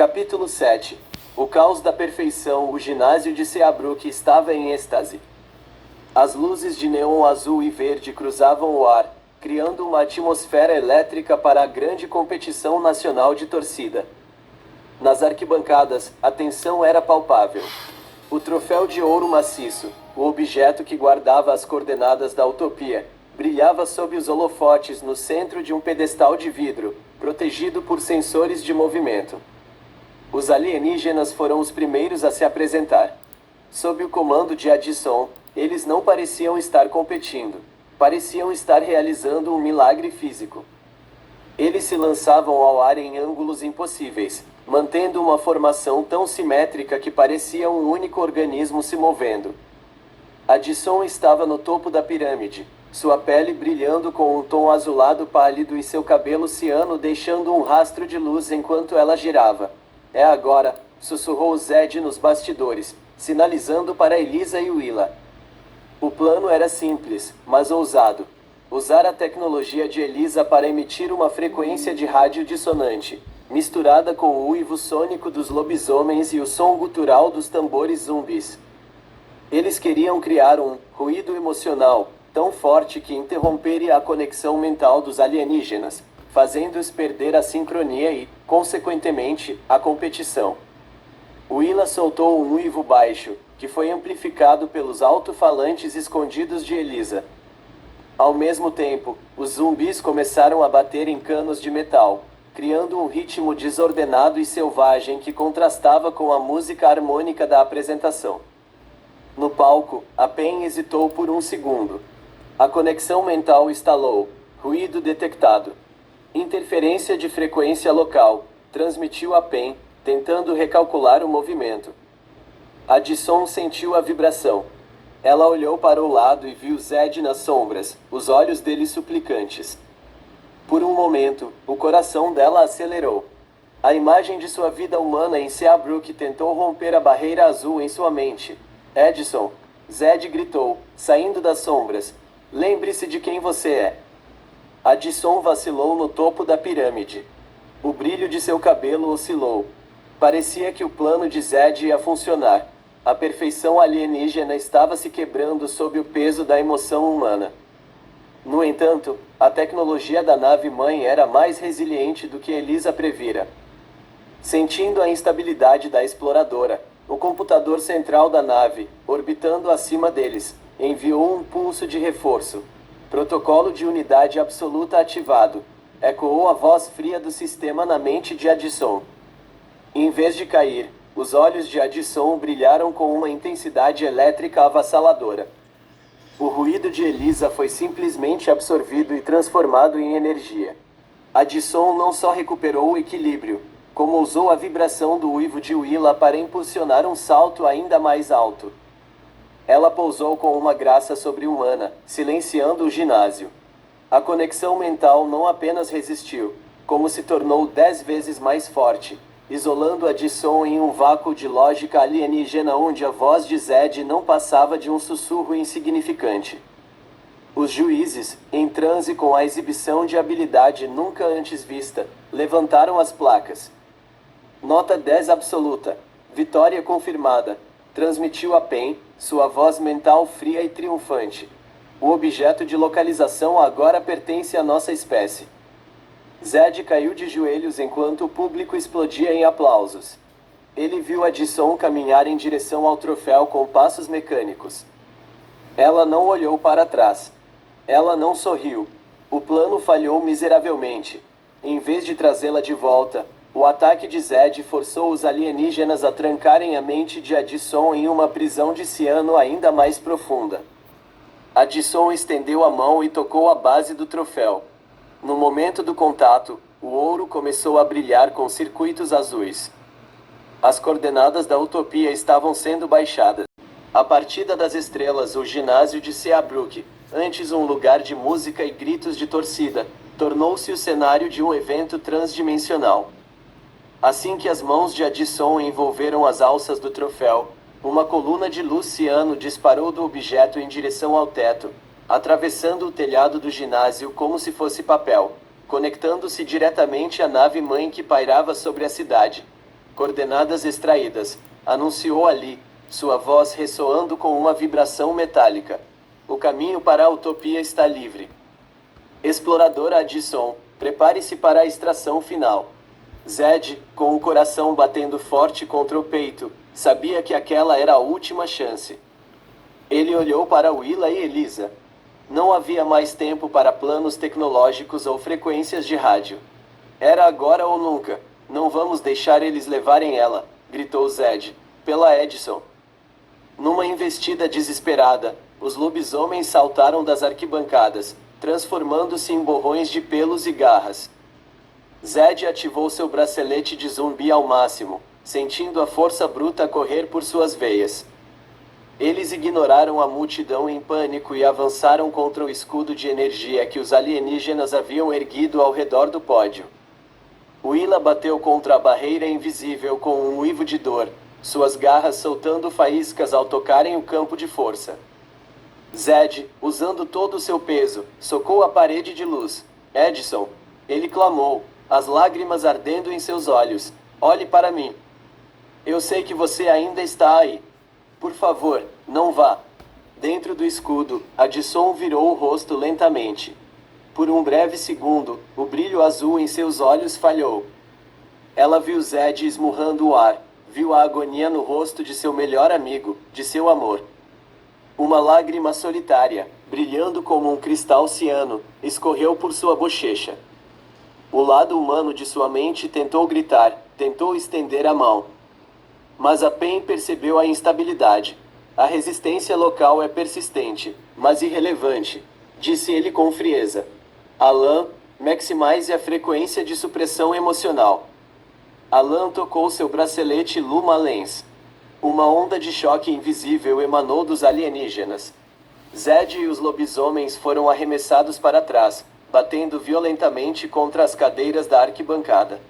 Capítulo 7. O caos da perfeição. O ginásio de Seabrook estava em êxtase. As luzes de neon azul e verde cruzavam o ar, criando uma atmosfera elétrica para a grande competição nacional de torcida. Nas arquibancadas, a tensão era palpável. O troféu de ouro maciço, o objeto que guardava as coordenadas da utopia, brilhava sob os holofotes no centro de um pedestal de vidro, protegido por sensores de movimento. Os alienígenas foram os primeiros a se apresentar. Sob o comando de Addison, eles não pareciam estar competindo. Pareciam estar realizando um milagre físico. Eles se lançavam ao ar em ângulos impossíveis, mantendo uma formação tão simétrica que parecia um único organismo se movendo. Addison estava no topo da pirâmide, sua pele brilhando com um tom azulado pálido e seu cabelo ciano deixando um rastro de luz enquanto ela girava. É agora, sussurrou Zed nos bastidores, sinalizando para Elisa e Willa. O plano era simples, mas ousado. Usar a tecnologia de Elisa para emitir uma frequência de rádio dissonante, misturada com o uivo sônico dos lobisomens e o som gutural dos tambores zumbis. Eles queriam criar um ruído emocional tão forte que interromperia a conexão mental dos alienígenas, fazendo-os perder a sincronia e, consequentemente, a competição. Willa soltou um uivo baixo, que foi amplificado pelos alto-falantes escondidos de Elisa. Ao mesmo tempo, os zumbis começaram a bater em canos de metal, criando um ritmo desordenado e selvagem que contrastava com a música harmônica da apresentação. No palco, a Pen hesitou por um segundo. A conexão mental estalou. Ruído detectado. Interferência de frequência local. Transmitiu a Pen, tentando recalcular o movimento. Addison sentiu a vibração. Ela olhou para o lado e viu Zed nas sombras, os olhos dele suplicantes. Por um momento, o coração dela acelerou. A imagem de sua vida humana em Seabrook tentou romper a barreira azul em sua mente. Edison, Zed gritou, saindo das sombras. Lembre-se de quem você é. Addison vacilou no topo da pirâmide. O brilho de seu cabelo oscilou. Parecia que o plano de Zed ia funcionar. A perfeição alienígena estava se quebrando sob o peso da emoção humana. No entanto, a tecnologia da nave-mãe era mais resiliente do que Elisa previra. Sentindo a instabilidade da exploradora, o computador central da nave, orbitando acima deles, enviou um pulso de reforço. Protocolo de unidade absoluta ativado. Ecoou a voz fria do sistema na mente de Addison. Em vez de cair, os olhos de Addison brilharam com uma intensidade elétrica avassaladora. O ruído de Elisa foi simplesmente absorvido e transformado em energia. Addison não só recuperou o equilíbrio, como usou a vibração do uivo de Willa para impulsionar um salto ainda mais alto. Ela pousou com uma graça sobre-humana, silenciando o ginásio. A conexão mental não apenas resistiu, como se tornou 10 vezes mais forte, isolando Addison em um vácuo de lógica alienígena onde a voz de Zed não passava de um sussurro insignificante. Os juízes, em transe com a exibição de habilidade nunca antes vista, levantaram as placas. Nota 10 absoluta. Vitória confirmada. Transmitiu a Pen, sua voz mental fria e triunfante. O objeto de localização agora pertence à nossa espécie. Zed caiu de joelhos enquanto o público explodia em aplausos. Ele viu Addison caminhar em direção ao troféu com passos mecânicos. Ela não olhou para trás. Ela não sorriu. O plano falhou miseravelmente. Em vez de trazê-la de volta, o ataque de Zed forçou os alienígenas a trancarem a mente de Addison em uma prisão de ciano ainda mais profunda. Addison estendeu a mão e tocou a base do troféu. No momento do contato, o ouro começou a brilhar com circuitos azuis. As coordenadas da utopia estavam sendo baixadas. A partida das estrelas, o ginásio de Seabrook, antes um lugar de música e gritos de torcida, tornou-se o cenário de um evento transdimensional. Assim que as mãos de Addison envolveram as alças do troféu, uma coluna de luz ciano disparou do objeto em direção ao teto, atravessando o telhado do ginásio como se fosse papel, conectando-se diretamente à nave-mãe que pairava sobre a cidade. coordenadas extraídas, anunciou Ali, sua voz ressoando com uma vibração metálica. O caminho para a utopia está livre. Explorador Addison, prepare-se para a extração final. Zed, com o coração batendo forte contra o peito, sabia que aquela era a última chance. Ele olhou para Willa e Elisa. Não havia mais tempo para planos tecnológicos ou frequências de rádio. Era agora ou nunca. Não vamos deixar eles levarem ela, gritou Zed, pela Edison. Numa investida desesperada, os lobisomens saltaram das arquibancadas, transformando-se em borrões de pelos e garras. Zed ativou seu bracelete de zumbi ao máximo, sentindo a força bruta correr por suas veias. Eles ignoraram a multidão em pânico e avançaram contra o escudo de energia que os alienígenas haviam erguido ao redor do pódio. Willa bateu contra a barreira invisível com um uivo de dor, suas garras soltando faíscas ao tocarem o campo de força. Zed, usando todo o seu peso, socou a parede de luz. Edison, ele clamou, as lágrimas ardendo em seus olhos. Olhe para mim. Eu sei que você ainda está aí. Por favor, não vá. Dentro do escudo, Addison virou o rosto lentamente. Por um breve segundo, o brilho azul em seus olhos falhou. Ela viu Zed esmurrando o ar, viu a agonia no rosto de seu melhor amigo, de seu amor. Uma lágrima solitária, brilhando como um cristal ciano, escorreu por sua bochecha. O lado humano de sua mente tentou gritar, tentou estender a mão. Mas a Pen percebeu a instabilidade. A resistência local é persistente, mas irrelevante, disse ele com frieza. Alan, maximize a frequência de supressão emocional. Alan tocou seu bracelete Luma Lens. Uma onda de choque invisível emanou dos alienígenas. Zed e os lobisomens foram arremessados para trás, batendo violentamente contra as cadeiras da arquibancada.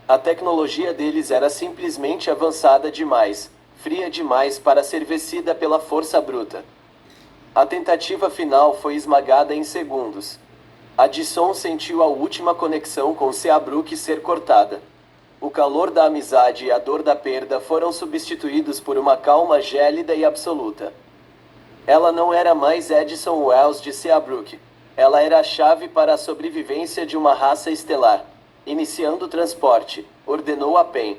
A tecnologia deles era simplesmente avançada demais, fria demais para ser vencida pela força bruta. A tentativa final foi esmagada em segundos. Addison sentiu a última conexão com Seabrook ser cortada. O calor da amizade e a dor da perda foram substituídos por uma calma gélida e absoluta. Ela não era mais Edison Wells de Seabrook. Ela era a chave para a sobrevivência de uma raça estelar. Iniciando o transporte, ordenou a Pen.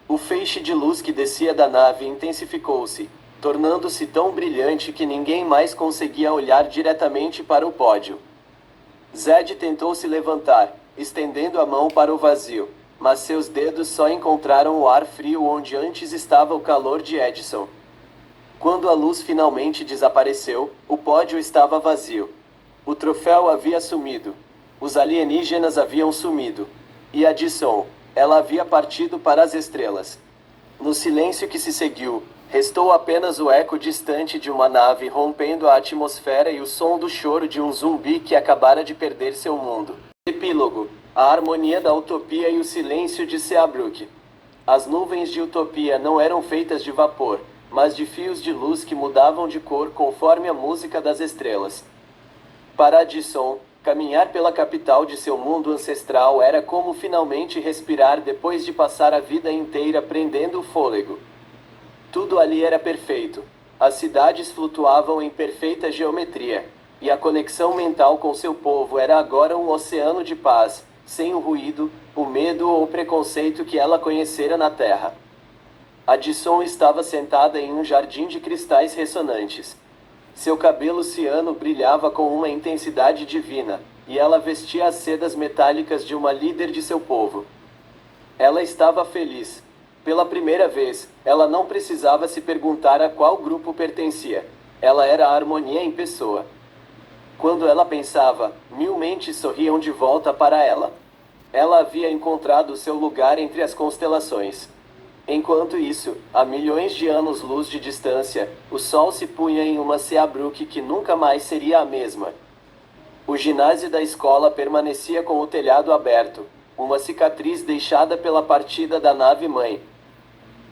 O feixe de luz que descia da nave intensificou-se, tornando-se tão brilhante que ninguém mais conseguia olhar diretamente para o pódio. Zed tentou se levantar, estendendo a mão para o vazio, mas seus dedos só encontraram o ar frio onde antes estava o calor de Edison. Quando a luz finalmente desapareceu, o pódio estava vazio. O troféu havia sumido. Os alienígenas haviam sumido. E Addison, ela havia partido para as estrelas. No silêncio que se seguiu, restou apenas o eco distante de uma nave rompendo a atmosfera e o som do choro de um zumbi que acabara de perder seu mundo. Epílogo: a harmonia da utopia e o silêncio de Seabrook. As nuvens de utopia não eram feitas de vapor, mas de fios de luz que mudavam de cor conforme a música das estrelas. Para Addison, caminhar pela capital de seu mundo ancestral era como finalmente respirar depois de passar a vida inteira prendendo o fôlego. Tudo ali era perfeito. As cidades flutuavam em perfeita geometria, e a conexão mental com seu povo era agora um oceano de paz, sem o ruído, o medo ou o preconceito que ela conhecera na Terra. Addison estava sentada em um jardim de cristais ressonantes. Seu cabelo ciano brilhava com uma intensidade divina, e ela vestia as sedas metálicas de uma líder de seu povo. Ela estava feliz. Pela primeira vez, ela não precisava se perguntar a qual grupo pertencia. Ela era a harmonia em pessoa. Quando ela pensava, 1000 mentes sorriam de volta para ela. Ela havia encontrado seu lugar entre as constelações. Enquanto isso, a milhões de anos-luz de distância, o sol se punha em uma Seabrook que nunca mais seria a mesma. O ginásio da escola permanecia com o telhado aberto, uma cicatriz deixada pela partida da nave-mãe.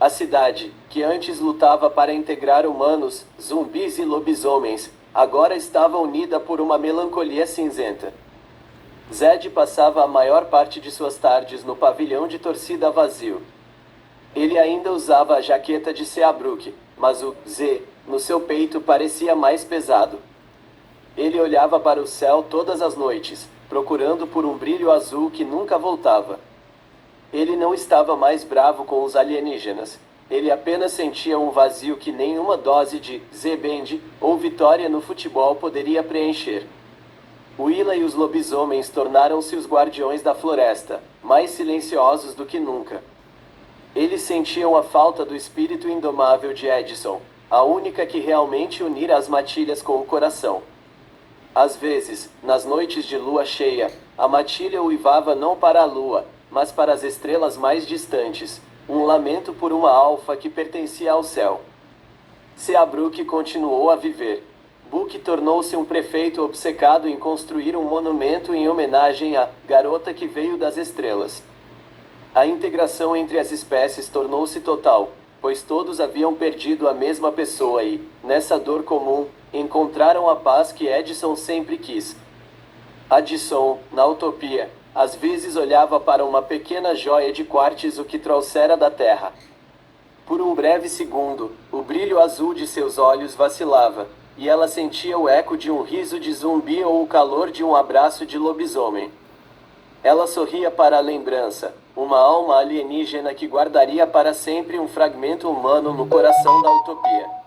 A cidade, que antes lutava para integrar humanos, zumbis e lobisomens, agora estava unida por uma melancolia cinzenta. Zed passava a maior parte de suas tardes no pavilhão de torcida vazio. Ele ainda usava a jaqueta de Seabrook, mas o Z no seu peito parecia mais pesado. Ele olhava para o céu todas as noites, procurando por um brilho azul que nunca voltava. Ele não estava mais bravo com os alienígenas. Ele apenas sentia um vazio que nenhuma dose de Z-Band ou vitória no futebol poderia preencher. Willa e os lobisomens tornaram-se os guardiões da floresta, mais silenciosos do que nunca. Eles sentiam a falta do espírito indomável de Edison, a única que realmente unira as matilhas com o coração. Às vezes, nas noites de lua cheia, a matilha uivava não para a lua, mas para as estrelas mais distantes, um lamento por uma alfa que pertencia ao céu. Seabrook continuou a viver. Book tornou-se um prefeito obcecado em construir um monumento em homenagem à garota que veio das estrelas. A integração entre as espécies tornou-se total, pois todos haviam perdido a mesma pessoa e, nessa dor comum, encontraram a paz que Edison sempre quis. Addison, na utopia, às vezes olhava para uma pequena joia de quartzo que trouxera da Terra. Por um breve segundo, o brilho azul de seus olhos vacilava, e ela sentia o eco de um riso de zumbi ou o calor de um abraço de lobisomem. Ela sorria para a lembrança, uma alma alienígena que guardaria para sempre um fragmento humano no coração da utopia.